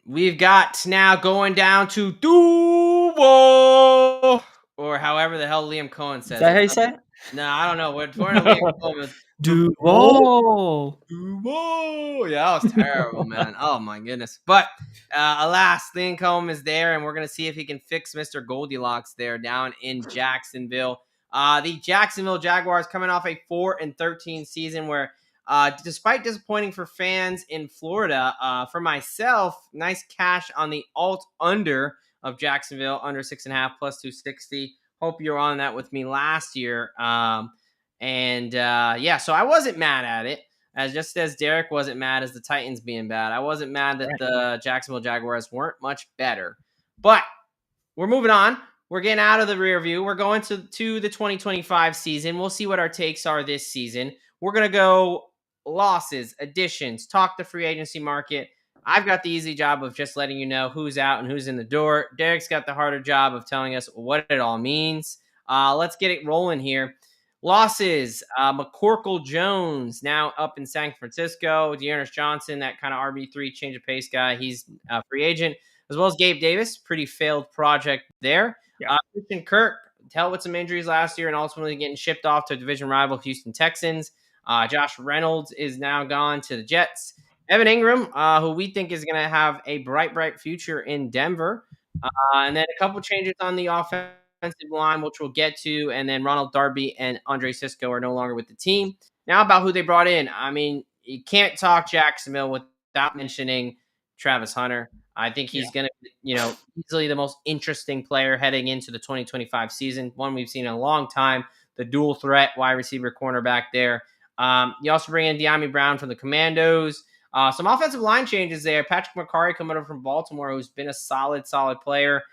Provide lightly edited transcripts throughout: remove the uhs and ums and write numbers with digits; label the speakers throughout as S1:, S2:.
S1: We've got now going down to Duval, or however the hell Liam Coen
S2: Is
S1: says
S2: that
S1: it.
S2: how you say it?
S1: No, I don't know. We're to Liam Coen.
S2: Duval.
S1: Duval. Yeah, that was terrible, man. Oh my goodness. But alas, Liam Coen is there, and we're gonna see if he can fix Mr. Goldilocks there down in Jacksonville. The Jacksonville Jaguars coming off a 4-13 season where despite disappointing for fans in Florida, for myself, nice cash on the alt under of Jacksonville, under 6.5 plus 260. Hope you're on that with me last year. Yeah, so I wasn't mad at it. Just as Derek wasn't mad as the Titans being bad. I wasn't mad that the Jacksonville Jaguars weren't much better. But we're moving on. We're getting out of the rear view. We're going to the 2025 season. We'll see what our takes are this season. We're going to go losses, additions, talk the free agency market. I've got the easy job of just letting you know who's out and who's in the door. Derek's got the harder job of telling us what it all means. Let's get it rolling here. Losses, McCorkle Jones now up in San Francisco. Dearness Johnson, that kind of RB3 change of pace guy. He's a free agent, as well as Gabe Davis. Pretty failed project there.
S2: Yeah.
S1: Christian Kirk dealt with some injuries last year and ultimately getting shipped off to division rival Houston Texans. Josh Reynolds is now gone to the Jets. Evan Ingram, who we think is going to have a bright future in Denver. And then a couple changes on the offensive line, which we'll get to. And then Ronald Darby and Andre Sisco are no longer with the team. Now about who they brought in. I mean, you can't talk Jacksonville without mentioning Travis Hunter. I think he's going to, easily the most interesting player heading into the 2025 season. One we've seen in a long time. The dual threat wide receiver cornerback there. You also bring in De'Ami Brown from the Commandos. Some offensive line changes there. Patrick McCarry coming over from Baltimore, who's been a solid player.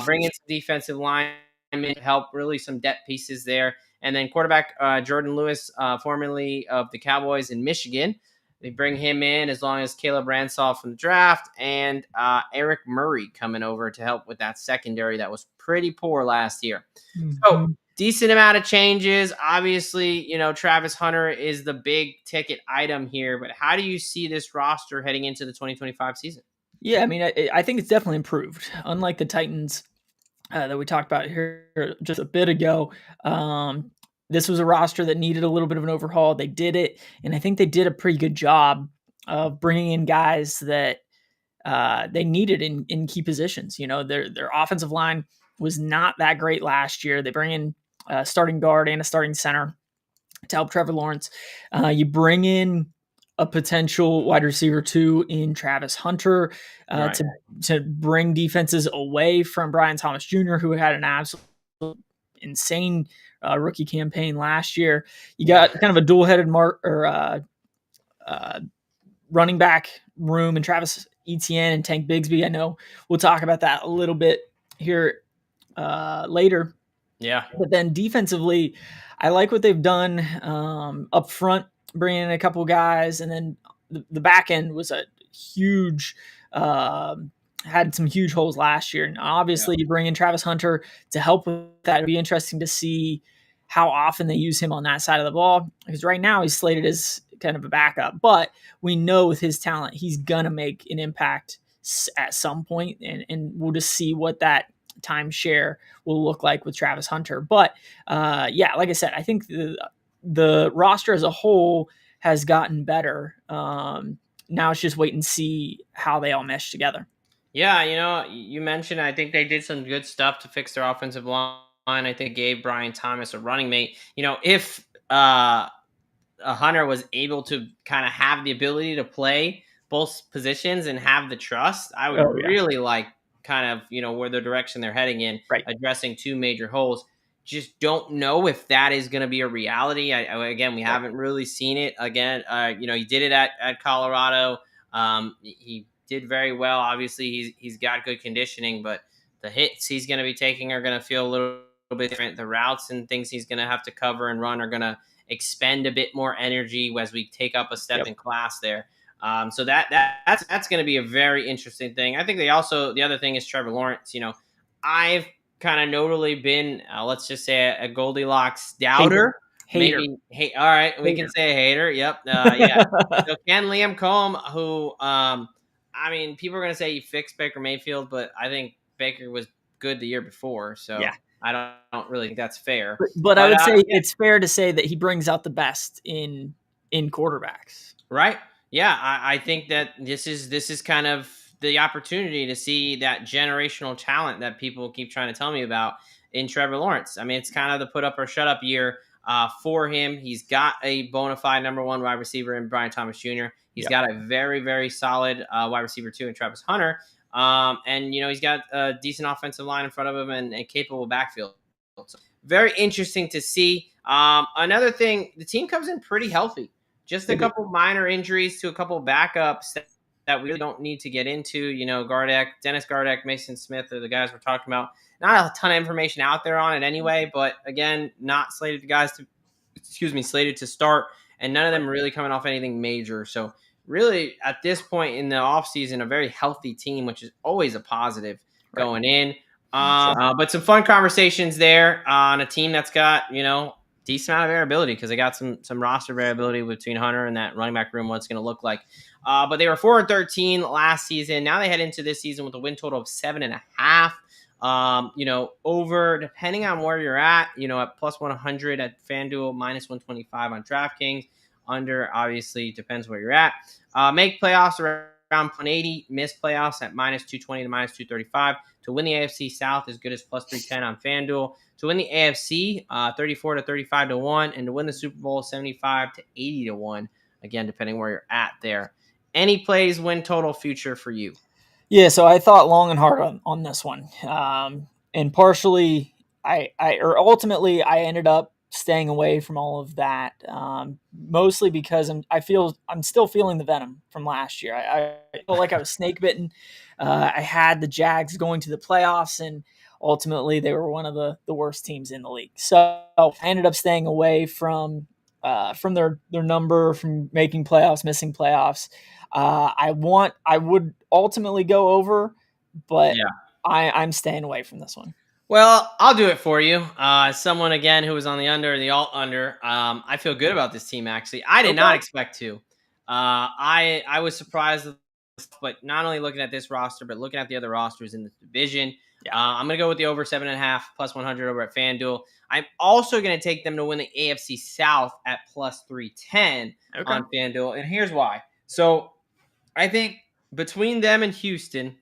S1: Bring in some defensive linemen to help, really some depth pieces there. And then quarterback Jordan Lewis, formerly of the Cowboys in Michigan. They bring him in as long as Caleb Ransall from the draft and Eric Murray coming over to help with that secondary that was pretty poor last year. Mm-hmm. So decent amount of changes. Obviously, Travis Hunter is the big ticket item here, but how do you see this roster heading into the 2025 season?
S2: Yeah, I mean, I think it's definitely improved. Unlike the Titans that we talked about here just a bit ago, this was a roster that needed a little bit of an overhaul. They did it, and I think they did a pretty good job of bringing in guys that they needed in key positions. Their offensive line was not that great last year. They bring in a starting guard and a starting center to help Trevor Lawrence. You bring in a potential wide receiver too in Travis Hunter to bring defenses away from Brian Thomas Jr., who had an absolute insane rookie campaign last year. You got kind of a dual-headed running back room in Travis Etienne and Tank Bigsby. I know we'll talk about that a little bit here later.
S1: Yeah.
S2: But then defensively, I like what they've done up front, bringing in a couple guys, and then the back end was a huge, had some huge holes last year. And obviously, you bring in Travis Hunter to help with that. It'd be interesting to see how often they use him on that side of the ball, because right now he's slated as kind of a backup. But we know with his talent, he's going to make an impact at some point, and we'll just see what that timeshare will look like with Travis Hunter. But like I said, I think the roster as a whole has gotten better. Now it's just wait and see how they all mesh together.
S1: Yeah, you mentioned, I think they did some good stuff to fix their offensive line. I think gave Brian Thomas a running mate. If a Hunter was able to kind of have the ability to play both positions and have the trust, I would really like kind of, where the direction they're heading in, addressing two major holes. Just don't know if that is going to be a reality. Again, we haven't really seen it. Again, he did it at Colorado. He did very well. Obviously, he's got good conditioning, but the hits he's going to be taking are going to feel a little bit different. The routes and things he's going to have to cover and run are going to expend a bit more energy as we take up a step in class there. So that's going to be a very interesting thing. I think the other thing is Trevor Lawrence. I've kind of notably been, let's just say a Goldilocks doubter.
S2: Hater.
S1: Maybe, all right, we can say a hater. Yep. Yeah. So Ken Liam Coen, who I mean, people are going to say you fixed Baker Mayfield, but I think Baker was good the year before, so
S2: Yeah.
S1: I don't really think that's fair.
S2: But I would say
S1: Yeah,
S2: it's fair to say that he brings out the best in quarterbacks.
S1: right? Yeah, I think that this is kind of the opportunity to see that generational talent that people keep trying to tell me about in Trevor Lawrence. I mean, it's kind of the put up or shut up year for him. He's got a bona fide number one wide receiver in Brian Thomas Jr. He's
S2: Yep.
S1: got a very, very solid wide receiver too in Travis Hunter. And he's got a decent offensive line in front of him and a capable backfield. So very interesting to see. Another thing, the team comes in pretty healthy. Just a couple minor injuries to a couple backups that we really don't need to get into. Dennis Gardeck, Mason Smith are the guys we're talking about. Not a ton of information out there on it anyway, but again, not slated slated to start, and none of them really coming off anything major. So really, at this point in the offseason, a very healthy team, which is always a positive going in. But some fun conversations there on a team that's got, decent amount of variability because they got some roster variability between Hunter and that running back room, what it's going to look like. But they were 4-13 last season. Now they head into this season with a win total of 7.5. Over, depending on where you're at plus 100 at FanDuel, minus 125 on DraftKings. Under, obviously, depends where you're at. Make playoffs around 180, miss playoffs at minus 220 to minus 235. To win the AFC South, as good as plus 310 on FanDuel. To win the AFC, 34 to 35 to 1. And to win the Super Bowl, 75 to 80 to 1. Again, depending where you're at there. Any plays, win total, future for you?
S2: Yeah, so I thought long and hard on this one. And partially, ultimately, I ended up staying away from all of that, mostly because I'm still feeling the venom from last year. I felt like I was snake bitten. I had the Jags going to the playoffs, and ultimately they were one of the worst teams in the league. So I ended up staying away from their number, from making playoffs, missing playoffs. I would ultimately go over, but yeah. I'm staying away from this one.
S1: Well, I'll do it for you. Someone, again, who was on the under, the alt under. I feel good about this team, actually. I did not expect to. I was surprised, but not only looking at this roster, but looking at the other rosters in the division. Yeah. I'm going to go with the over 7.5, plus 100 over at FanDuel. I'm also going to take them to win the AFC South at plus 310 on FanDuel. And here's why. So I think between them and Houston,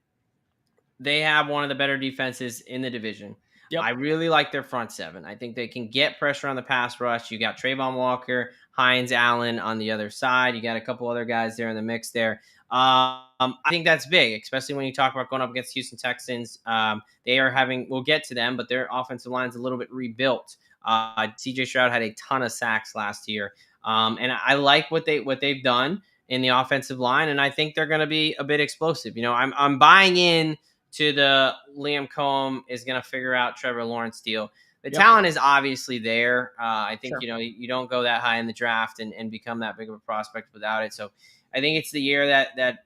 S1: they have one of the better defenses in the division. Yep. I really like their front seven. I think they can get pressure on the pass rush. You got Trayvon Walker, Hines Allen on the other side. You got a couple other guys there in the mix there. I think that's big, especially when you talk about going up against Houston Texans. We'll get to them, but their offensive line's a little bit rebuilt. CJ Stroud had a ton of sacks last year. And I like what they've done in the offensive line, and I think they're going to be a bit explosive. I'm buying in to the Liam Coen is going to figure out Trevor Lawrence deal. The talent is obviously there. I think, you don't go that high in the draft and become that big of a prospect without it. So I think it's the year that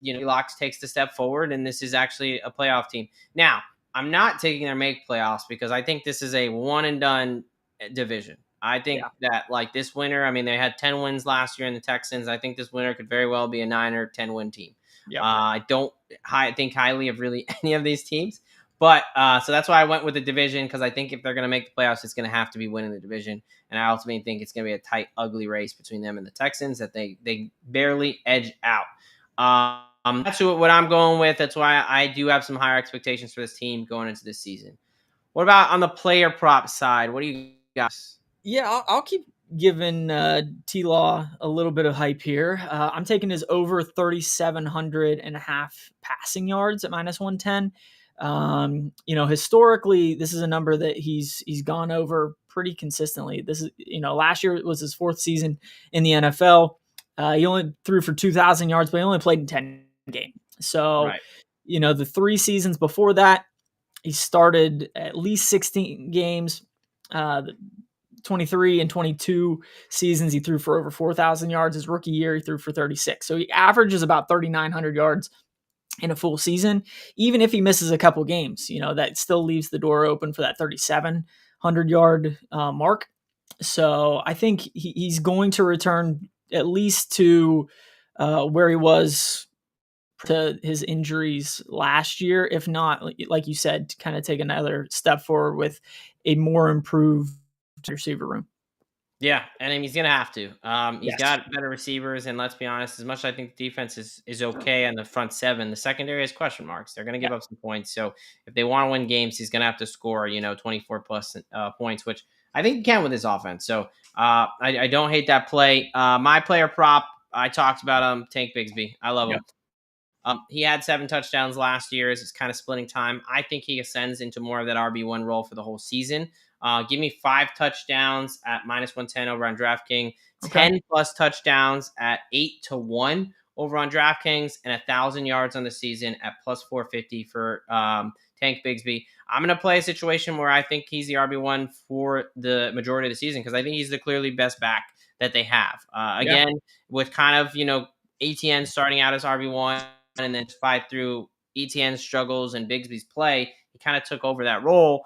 S1: Locks takes the step forward, and this is actually a playoff team. Now, I'm not taking their make playoffs because I think this is a one and done division. I think that this winner, I mean, they had 10 wins last year in the Texans. I think this winner could very well be a 9 or 10 win team. Yep. I don't think highly of really any of these teams, but so that's why I went with the division, because I think if they're going to make the playoffs, it's going to have to be winning the division, and I ultimately think it's going to be a tight, ugly race between them and the Texans that they barely edge out. That's what I'm going with. That's why I do have some higher expectations for this team going into this season. What about on the player prop side? What do you guys?
S2: Yeah, I'll keep giving T-Law a little bit of hype here. I'm taking his over 3,700 and a half passing yards at minus 110. Historically, this is a number that he's gone over pretty consistently. This is, last year was his fourth season in the NFL. He only threw for 2,000 yards, but he only played in 10 games. So, the 3 seasons before that, he started at least 16 games. 23 and 22 seasons, he threw for over 4,000 yards. His rookie year, he threw for 36. So he averages about 3,900 yards in a full season. Even if he misses a couple games, that still leaves the door open for that 3,700-yard mark. So I think he's going to return at least to where he was to his injuries last year, if not, like you said, to kind of take another step forward with a more improved receiver room.
S1: Yeah, and I mean, he's gonna have to. He's
S2: Yes.
S1: got better receivers, and let's be honest, as much as I think the defense is okay on the front seven, the secondary has question marks. They're gonna
S2: Yeah.
S1: give up some points. So if they want to win games, he's gonna have to score, 24 plus points, which I think he can with his offense. So I don't hate that play. My player prop, I talked about him, Tank Bigsby. I love
S2: Yeah.
S1: him. He had 7 touchdowns last year. It's kind of splitting time. I think he ascends into more of that RB1 role for the whole season. Give me 5 touchdowns at -110 over on DraftKings,
S2: Okay.
S1: 10 plus touchdowns at 8-1 over on DraftKings, and 1,000 yards on the season at +450 for Tank Bigsby. I'm going to play a situation where I think he's the RB1 for the majority of the season because I think he's the clearly best back that they have. Again, with kind of, Etienne starting out as RB1 and then fight through Etienne's struggles and Bigsby's play, he kind of took over that role.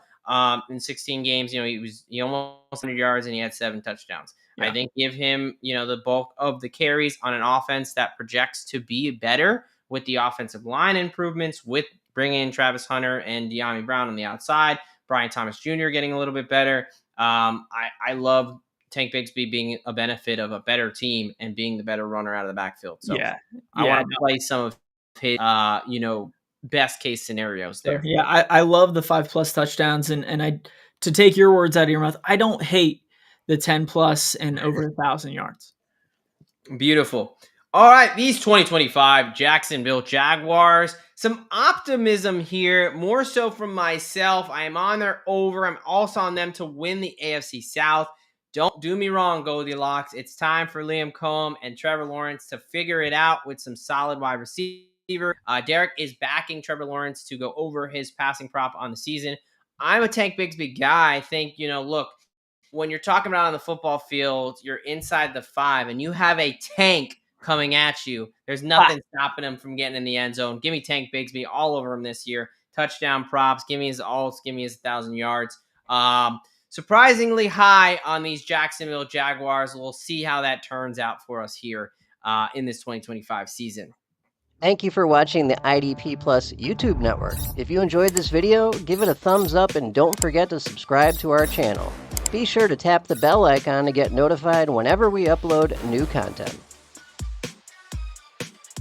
S1: In 16 games, he almost 100 yards and he had 7 touchdowns.
S2: Yeah.
S1: I think give him, the bulk of the carries on an offense that projects to be better with the offensive line improvements, with bringing in Travis Hunter and De'Ami Brown on the outside, Brian Thomas Jr. getting a little bit better. I love Tank Bigsby being a benefit of a better team and being the better runner out of the backfield. So I want to play some of his, best case scenarios there.
S2: Yeah, I love the 5+ touchdowns, and to take your words out of your mouth, I don't hate the 10 plus and over 1,000 yards.
S1: Beautiful. All right, these 2025 Jacksonville Jaguars. Some optimism here, more so from myself. I am on their over. I'm also on them to win the AFC South. Don't do me wrong, Goldilocks. It's time for Liam Coen and Trevor Lawrence to figure it out with some solid wide receivers. Derek is backing Trevor Lawrence to go over his passing prop on the season. I'm a Tank Bigsby guy. I think, look, when you're talking about on the football field, you're inside the 5 and you have a tank coming at you. There's nothing stopping him from getting in the end zone. Give me Tank Bigsby all over him this year. Touchdown props. Give me his alts. Give me his 1,000 yards. Surprisingly high on these Jacksonville Jaguars. We'll see how that turns out for us here in this 2025 season.
S3: Thank you for watching the IDP Plus YouTube network. If you enjoyed this video, give it a thumbs up and don't forget to subscribe to our channel. Be sure to tap the bell icon to get notified whenever we upload new content.